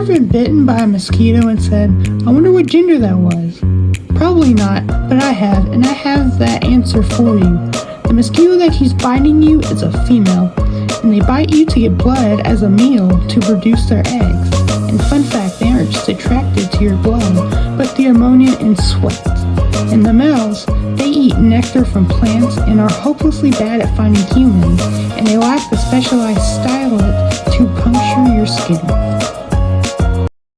ever been bitten by a mosquito and said, I wonder what gender that was? Probably not, but I have, and I have that answer for you. The mosquito that keeps biting you is a female, and they bite you to get blood as a meal to produce their eggs. And fun fact, they aren't just attracted to your blood, but the ammonia and sweat. And the males, they eat nectar from plants and are hopelessly bad at finding humans, and they lack the specialized stylet to puncture your skin.